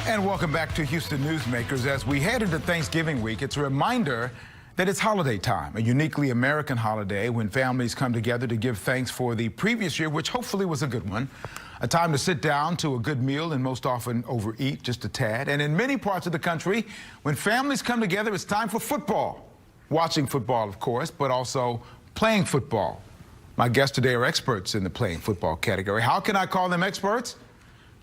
And welcome back to Houston Newsmakers. As we head into Thanksgiving week, it's a reminder that it's holiday time, a uniquely American holiday when families come together to give thanks for the previous year, which hopefully was a good one. A time to sit down to a good meal and most often overeat just a tad. And in many parts of the country, when families come together, it's time for football. Watching football, of course, but also playing football. My guests today are experts in the playing football category. How can I call them experts?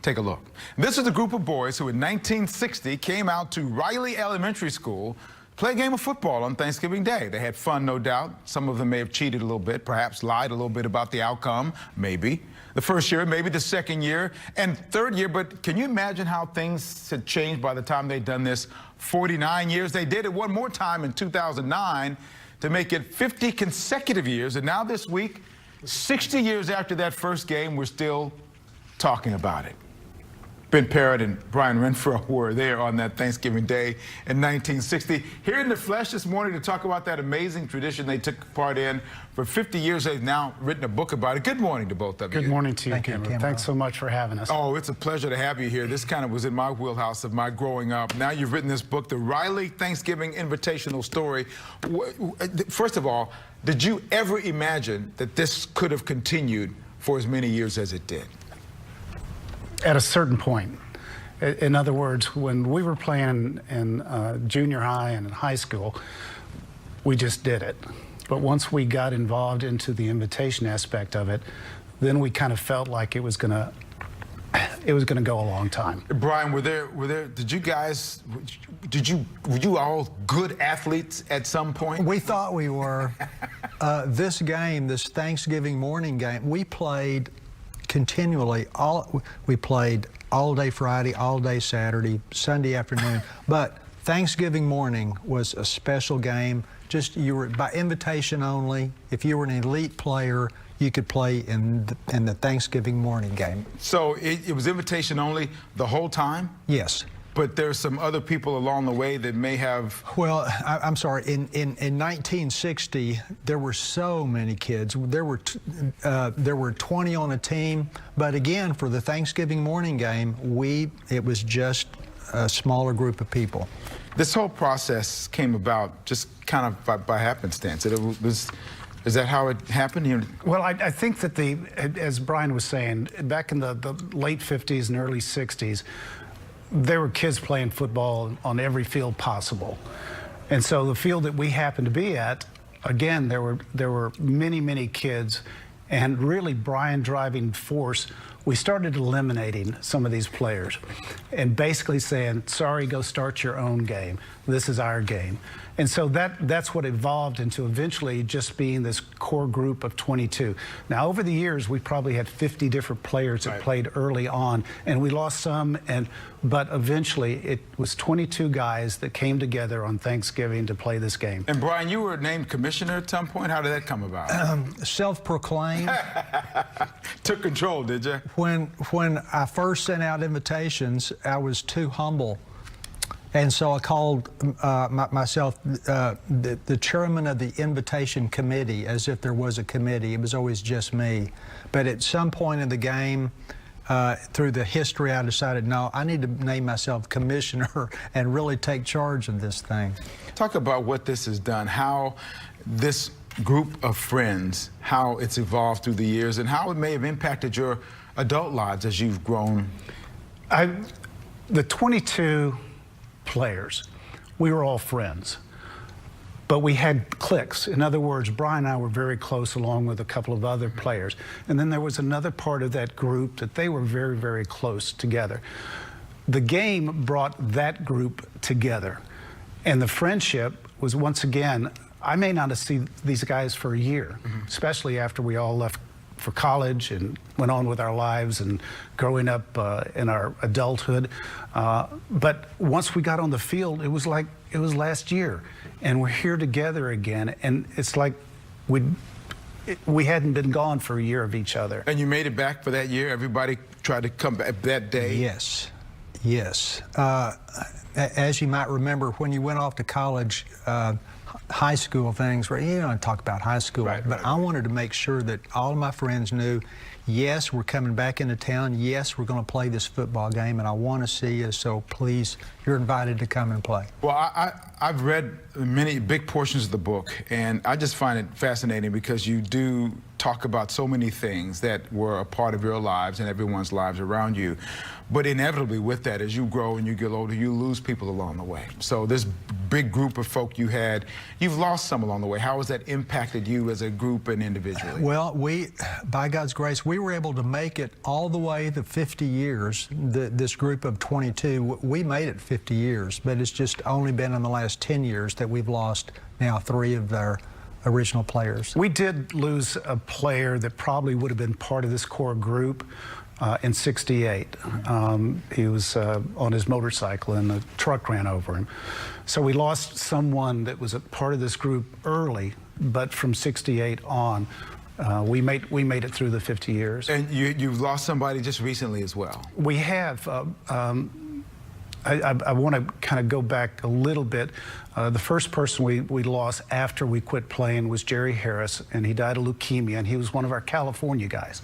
Take a look. This is a group of boys who in 1960 came out to Riley Elementary School to play a game of football on Thanksgiving Day. They had fun, no doubt. Some of them may have cheated a little bit, perhaps lied a little bit about the outcome, maybe. The first year, maybe the second year, and third year, but can you imagine how things had changed by the time they'd done this 49 years? They did it one more time in 2009 to make it 50 consecutive years, and now this week, 60 years after that first game, we're still talking about it. Ben Parrott and Brian Renfro were there on that Thanksgiving Day in 1960. Here in the flesh this morning to talk about that amazing tradition they took part in for 50 years. They've now written a book about it. Good morning to both of you. Good morning to you, Khambrel. Thanks so much for having us. Oh, it's a pleasure to have you here. This kind of was in my wheelhouse of my growing up. Now you've written this book, The Riley Thanksgiving Invitational Story. First of all, did you ever imagine that this could have continued for as many years as it did? At a certain point. In other words, when we were playing in junior high and in high school, we just did it. But once we got involved into the invitation aspect of it, then we kind of felt like it was gonna go a long time. Brian, were you all good athletes at some point? We thought we were. This game, this Thanksgiving morning game, we played continually. We played all day Friday, all day Saturday, Sunday afternoon. But Thanksgiving morning was a special game. Just you were by invitation only. If you were an elite player, you could play in the Thanksgiving morning game. So it was invitation only the whole time? Yes. But there's some other people along the way that may have... Well, I'm sorry. In 1960, there were so many kids. There were 20 on a team. But again, for the Thanksgiving morning game, it was just a smaller group of people. This whole process came about just kind of by happenstance. Is that how it happened? Well, I think that as Brian was saying, back in the late 50s and early 60s, there were kids playing football on every field possible. And so the field that we happened to be at, again, there were many, many kids, and really Brian driving force, we started eliminating some of these players and basically saying, sorry, go start your own game. This is our game. And so that's what evolved into eventually just being this core group of 22. Now, over the years, we probably had 50 different players that played early on, and we lost some, but eventually it was 22 guys that came together on Thanksgiving to play this game. And Brian, you were named commissioner at some point. How did that come about? Self-proclaimed. Took control, did you? When I first sent out invitations, I was too humble. And so I called myself the chairman of the invitation committee, as if there was a committee. It was always just me. But at some point in the game, through the history, I decided, no, I need to name myself commissioner and really take charge of this thing. Talk about what this has done, how this group of friends, how it's evolved through the years, and how it may have impacted your adult lives as you've grown. The 22 players, we were all friends, but we had cliques. In other words, Brian and I were very close along with a couple of other players. And then there was another part of that group that they were very, very close together. The game brought that group together. And the friendship was, once again, I may not have seen these guys for a year, especially after we all left for college and went on with our lives and growing up in our adulthood. But once we got on the field, it was like it was last year. And we're here together again. And it's like we hadn't been gone for a year of each other. And you made it back for that year? Everybody tried to come back that day? Yes. Yes. As you might remember, when you went off to college, high school things where you don't talk about high school, but I wanted to make sure that all of my friends knew, yes, we're coming back into town. Yes, we're going to play this football game, and I want to see you. So please, you're invited to come and play. Well, I've read many big portions of the book, and I just find it fascinating because you do talk about so many things that were a part of your lives and everyone's lives around you. But inevitably with that, as you grow and you get older, you lose people along the way. So this big group of folk you had, you've lost some along the way. How has that impacted you as a group and individually? Well, by God's grace, we were able to make it all the way the 50 years. This group of 22, we made it 50 years, but it's just only been in the last 10 years that we've lost now 3 of their original players. We did lose a player that probably would have been part of this core group in '68. He was on his motorcycle and the truck ran over him. So we lost someone that was a part of this group early, but from want on, we made it through the 50 years. And you've lost somebody just recently as well. We have. I want to kind of go back a little bit. The first person we lost after we quit playing was Jerry Harris, and he died of leukemia, and he was one of our California guys.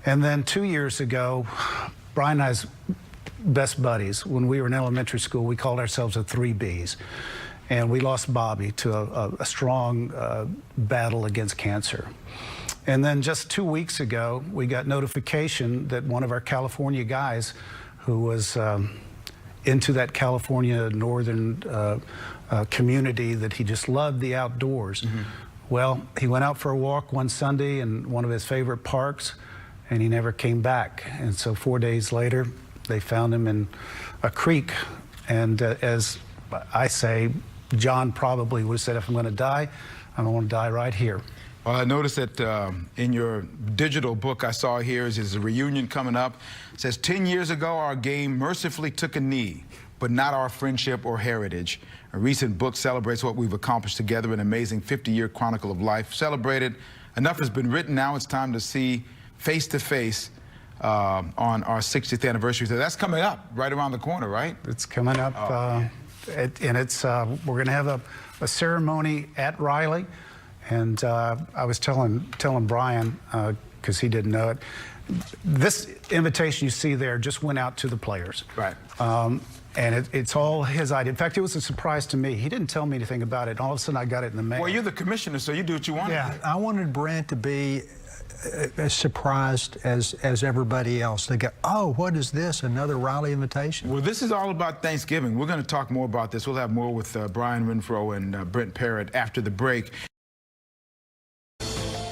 And then 2 years ago, Brian and I's best buddies, when we were in elementary school, we called ourselves the 3 Bs. And we lost Bobby to a strong battle against cancer. And then just 2 weeks ago, we got notification that one of our California guys who was into that California northern community, that he just loved the outdoors. Well, he went out for a walk one Sunday in one of his favorite parks, and he never came back. And so 4 days later, they found him in a creek. And as I say, John probably would have said, if I'm going to die, I want to die right here. Well, I noticed that in your digital book I saw here is a reunion coming up. It says, 10 years ago, our game mercifully took a knee, but not our friendship or heritage. A recent book celebrates what we've accomplished together, an amazing 50-year chronicle of life. Celebrated. Enough has been written. Now it's time to see face-to-face on our 60th anniversary. So that's coming up right around the corner, right? It's coming up, and it's we're going to have a ceremony at Riley. And I was telling Brian, because he didn't know it, this invitation you see there just went out to the players. Right. And it's all his idea. In fact, it was a surprise to me. He didn't tell me anything about it. And all of a sudden, I got it in the mail. Well, you're the commissioner, so you do what you want. Yeah, I wanted Brent to be as surprised as everybody else. They go, oh, what is this, another Riley invitation? Well, this is all about Thanksgiving. We're going to talk more about this. We'll have more with Brian Renfro and Brent Parrott after the break.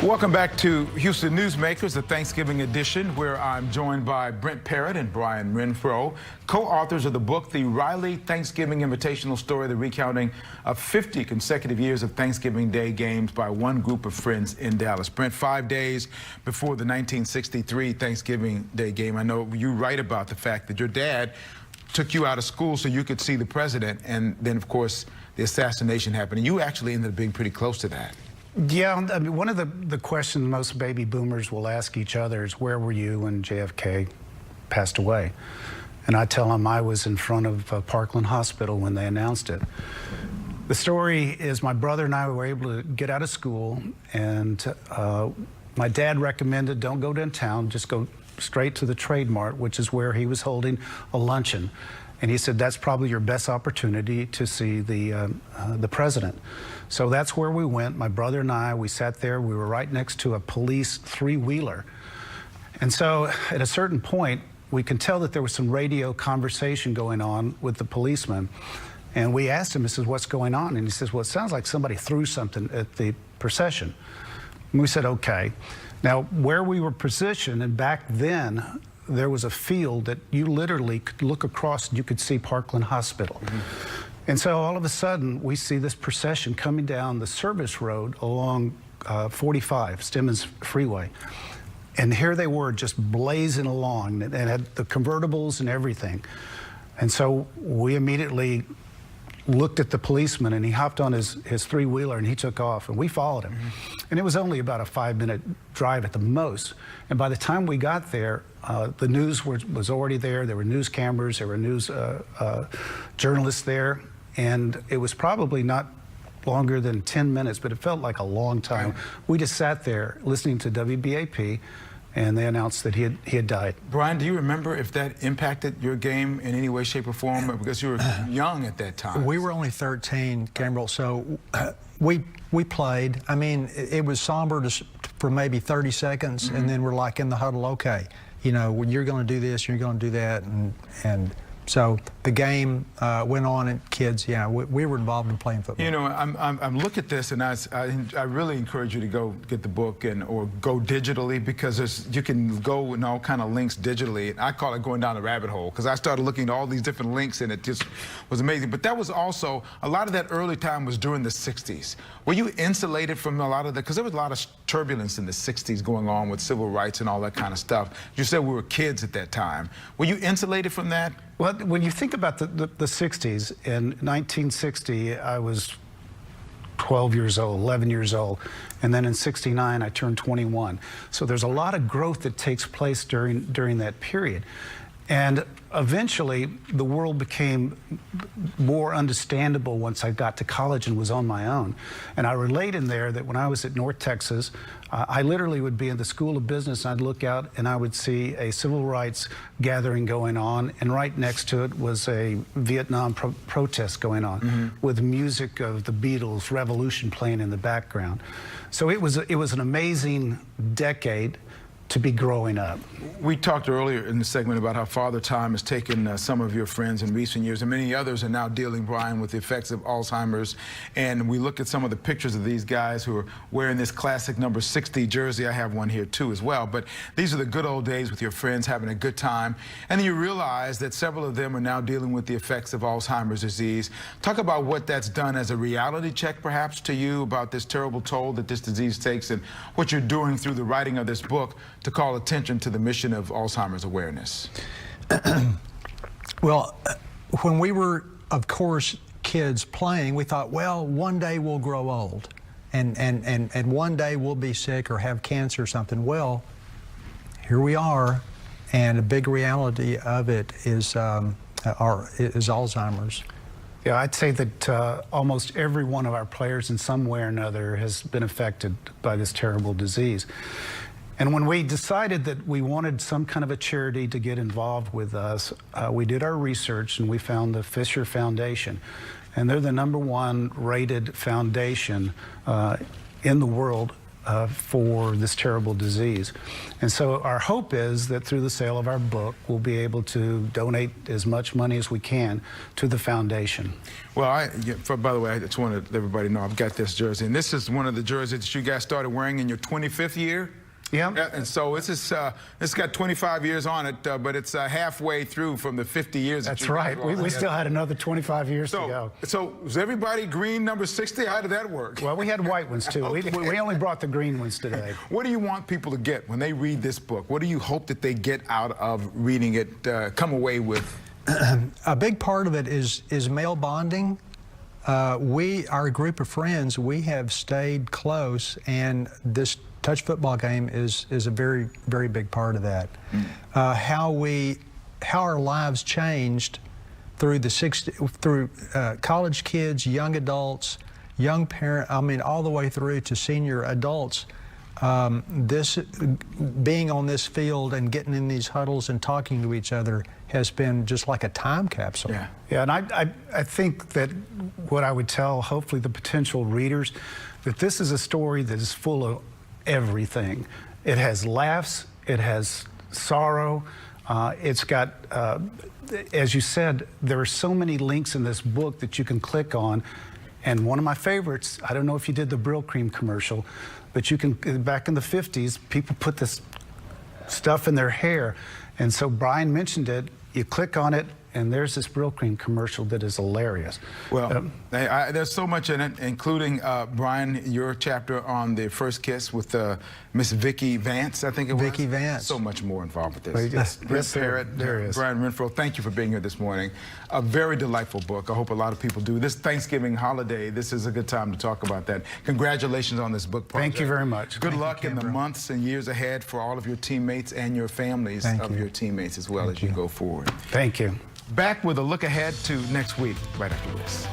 Welcome back to Houston Newsmakers, the Thanksgiving edition, where I'm joined by Brent Parrott and Brian Renfro, co-authors of the book, The Riley Thanksgiving Invitational Story, the recounting of 50 consecutive years of Thanksgiving Day games by one group of friends in Dallas. Brent, 5 days before the 1963 Thanksgiving Day game, I know you write about the fact that your dad took you out of school so you could see the president, and then, of course, the assassination happened, and you actually ended up being pretty close to that. Yeah, I mean, one of the questions most baby boomers will ask each other is, where were you when JFK passed away? And I tell them I was in front of Parkland Hospital when they announced it. The story is my brother and I were able to get out of school, and my dad recommended don't go downtown, just go straight to the Trade Mart, which is where he was holding a luncheon. And he said, that's probably your best opportunity to see the president. So that's where we went. My brother and I, we sat there. We were right next to a police three-wheeler. And so at a certain point, we can tell that there was some radio conversation going on with the policeman. And we asked him, this is what's going on? And he says, well, it sounds like somebody threw something at the procession. And we said, okay. Now, where we were positioned, and back then, there was a field that you literally could look across and you could see Parkland Hospital. And so all of a sudden, we see this procession coming down the service road along 45, Stemmons Freeway. And here they were just blazing along and had the convertibles and everything. And so we immediately looked at the policeman, and he hopped on his three-wheeler and he took off, and we followed him. And it was only about a 5-minute drive at the most. And by the time we got there, the news was already there. There were news cameras, there were news journalists there, and it was probably not longer than 10 minutes, but it felt like a long time. We just sat there listening to WBAP, and they announced that he had died. Brian, do you remember if that impacted your game in any way, shape, or form? Because you were young at that time. We were only 13, Khambrel, so we played. I mean, it was somber for maybe 30 seconds, and then we're like in the huddle, okay, you know, when you're going to do this, you're going to do that, and so the game went on, and kids, yeah, we were involved in playing football. You know, I'm looking at this, and I really encourage you to go get the book or go digitally, because you can go in all kind of links digitally. I call it going down the rabbit hole, because I started looking at all these different links, and it just was amazing. But that was also, a lot of that early time was during the 60s. Were you insulated from a lot of that? Because there was a lot of turbulence in the 60s going on with civil rights and all that kind of stuff. You said we were kids at that time. Were you insulated from that? Well, when you think about the 60s, in 1960, I was 12 years old, 11 years old, and then in 69, I turned 21. So there's a lot of growth that takes place during that period. And eventually, the world became more understandable once I got to college and was on my own. And I relate in there that when I was at North Texas, I literally would be in the School of Business, and I'd look out and I would see a civil rights gathering going on, and right next to it was a Vietnam protest going on with music of the Beatles, Revolution playing in the background. So it was an amazing decade to be growing up. We talked earlier in the segment about how Father Time has taken some of your friends in recent years, and many others are now dealing, Brian, with the effects of Alzheimer's. And we look at some of the pictures of these guys who are wearing this classic number 60 jersey. I have one here too as well. But these are the good old days with your friends, having a good time. And then you realize that several of them are now dealing with the effects of Alzheimer's disease. Talk about what that's done as a reality check, perhaps, to you about this terrible toll that this disease takes, and what you're doing through the writing of this book to call attention to the mission of Alzheimer's awareness. Well, when we were, of course, kids playing, we thought, well, one day we'll grow old, and one day we'll be sick or have cancer or something. Well, here we are, and a big reality of it is Alzheimer's. Yeah, I'd say that almost every one of our players in some way or another has been affected by this terrible disease. And when we decided that we wanted some kind of a charity to get involved with us, we did our research and we found the Fisher Foundation. And they're the #1 rated foundation in the world for this terrible disease. And so our hope is that through the sale of our book, we'll be able to donate as much money as we can to the foundation. Well, by the way, I just want to let everybody know I've got this jersey. And this is one of the jerseys that you guys started wearing in your 25th year? Yeah. And so it's got 25 years on it, but it's halfway through from the 50 years. That's right. We still had another 25 years to go. So was everybody green number 60? How did that work? Well, we had white ones too. Okay. We only brought the green ones today. What do you want people to get when they read this book? What do you hope that they get out of reading it, come away with? A big part of it is male bonding. Our group of friends, we have stayed close, and this touch football game is a very, very big part of that. How our lives changed through college kids, young adults, young parents, I mean, all the way through to senior adults. Being on this field and getting in these huddles and talking to each other has been just like a time capsule. Yeah, and I think that what I would tell, hopefully, the potential readers, that this is a story that is full of everything. It has laughs, it has sorrow, it's got, as you said, there are so many links in this book that you can click on. And one of my favorites, I don't know if you did the Brill Cream commercial, but you can, back in the 50s, people put this stuff in their hair. And so Brian mentioned it, you click on it, and there's this Brill Cream commercial that is hilarious. Well, there's so much in it, including, Brian, your chapter on the first kiss with Miss Vicki Vance, I think it was. Vicki Vance. So much more involved with this. Yes, there is. Brian Renfro, thank you for being here this morning. A very delightful book. I hope a lot of people do. This Thanksgiving holiday, this is a good time to talk about that. Congratulations on this book project. Thank you very much. Good luck in the months and years ahead for all of your teammates and your families your teammates as well as you go forward. Thank you. Back with a look ahead to next week, right after this.